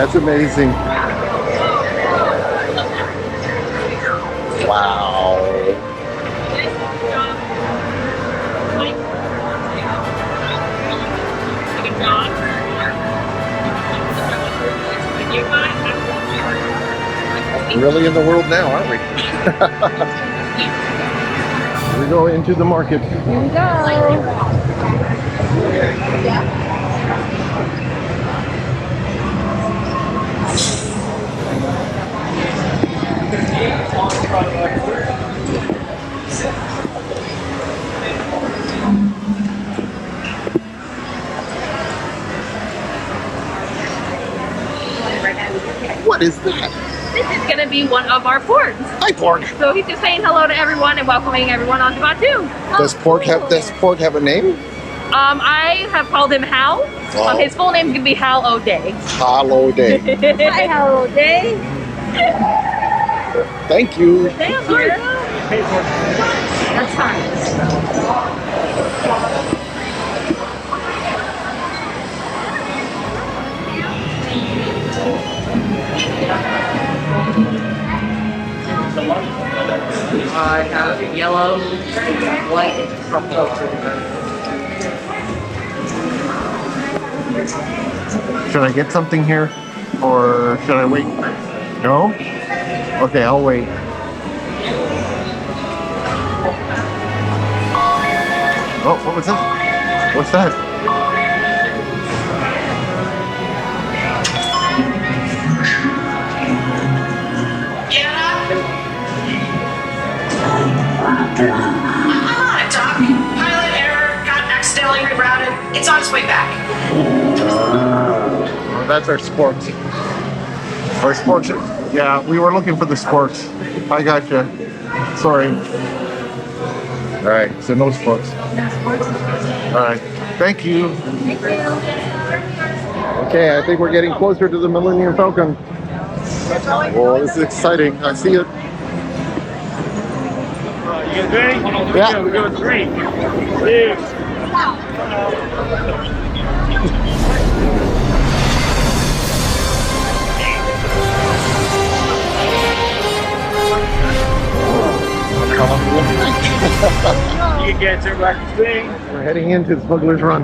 That's amazing. Wow. Really in the world now, aren't we? We go into the market. Here we go. What is that? This is going to be one of our porgs. Hi, pork. So he's just saying hello to everyone and welcoming everyone onto Batu. Does pork have a name? I have called him Hal. Oh. His full name is going to be Hal O'Day. Hal O'Day. Hi, Hal O'Day. Thank you. Thank you. That's fine. I have yellow, white, purple. Should I get something here? Or should I wait? No? Okay, I'll wait. Oh, what was that? What's that? Doc. Pilot error. Got accidentally rerouted. It's on its way back. Oh, that's our sports. Our sports. Yeah, we were looking for the sports. I gotcha. Sorry. All right, so no sports. All right, thank you. Thank you. Okay, I think we're getting closer to the Millennium Falcon. Oh, this is exciting. I see it. You guys ready? Yeah. We're going 3, 2. You can get to back to thing. We're heading into Smuggler's Run.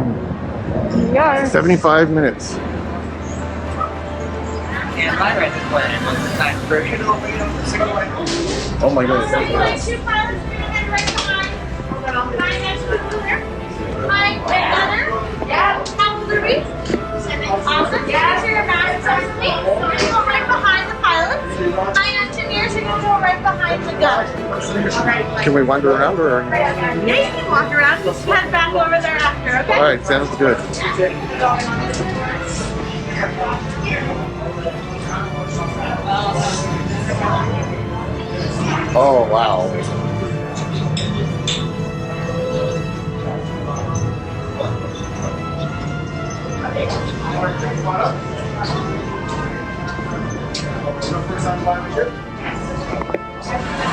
We are. 75 minutes. And my red plan was the time version. Oh my goodness. Two pilots moving in right behind. Behind next to the cooler. Hi, another. Yeah. How will there be? Awesome. Yeah. Sure your mask on me. So we're going to go right behind the pilots. Hi, engineers. You're going to go right behind the gun. Can we wander around or? Yeah, you can walk around. Just head back over there after, okay? All right, sounds good. Oh, wow.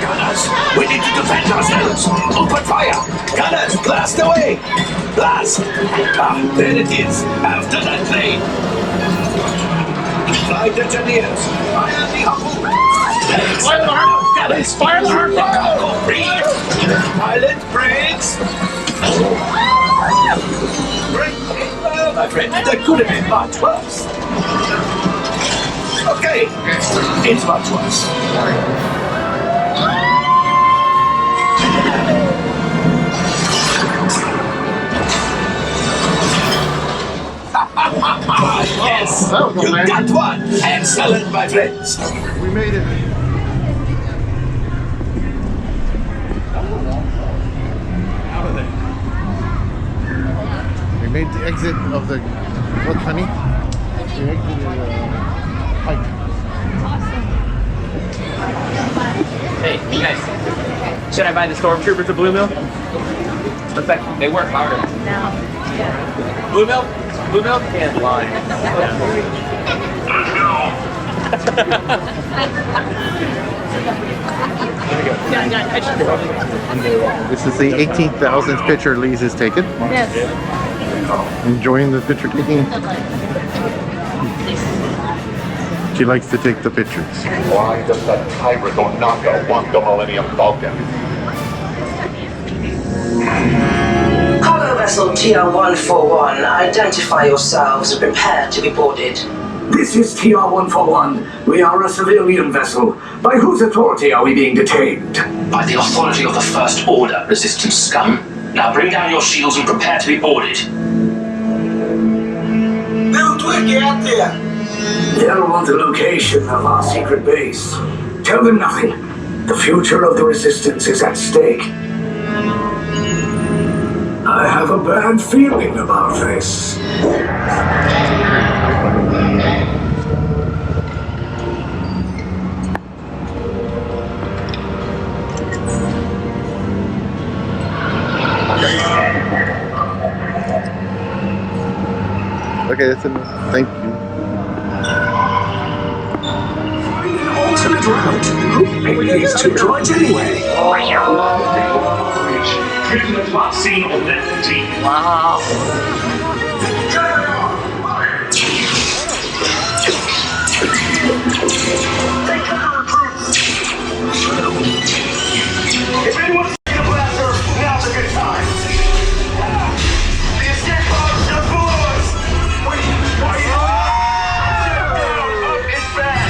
Gunners, we need to defend ourselves. Open fire. Gunners, blast away. Blast. Ah, there it is. After that plane. Flight engineers, fire the humble. Fire the heart. Gunners, fire the heart. Go free. Pilot brakes. Well, my friend, that could have been much worse. Okay, it's much worse. Yes, That was a you landing. got one. Excellent, my friends. We made it. We made the exit of the what, honey? We exited hike. Hey, you guys. Should I buy the stormtroopers a blue milk? In fact, they work harder. No. Blue milk? Blue milk? And lime. This is the 18,000th picture Lise has taken. Yes. She likes to take the pictures. Why does that pirate Onaka want the Millennium Falcon? Cargo vessel TR-141, identify yourselves and prepare to be boarded. This is TR-141. We are a civilian vessel. By whose authority are we being detained? By the authority of the First Order, resistance scum. Now bring down your shields and prepare to be boarded. Little twig, get out there! They'll want the location of our secret base. Tell them nothing. The future of the resistance is at stake. I have a bad feeling about this. Okay, that's enough. Thank you. Alternate route. Who made these two droids anyway? Prisoner last seen on that team. If anyone's seen a blaster, now's a good time. The escape pod's just below us. Wait, why? It's bad.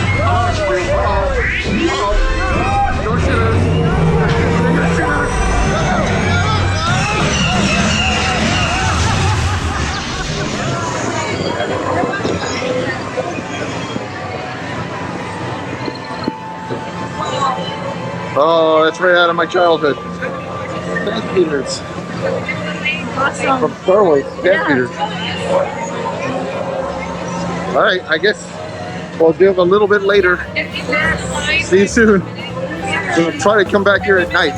Oh, that's right out of my childhood. Dance Peters. Awesome. From Star Wars. Dance Peters. All right, I guess we'll do a little bit later. See you soon. So try to come back here at night.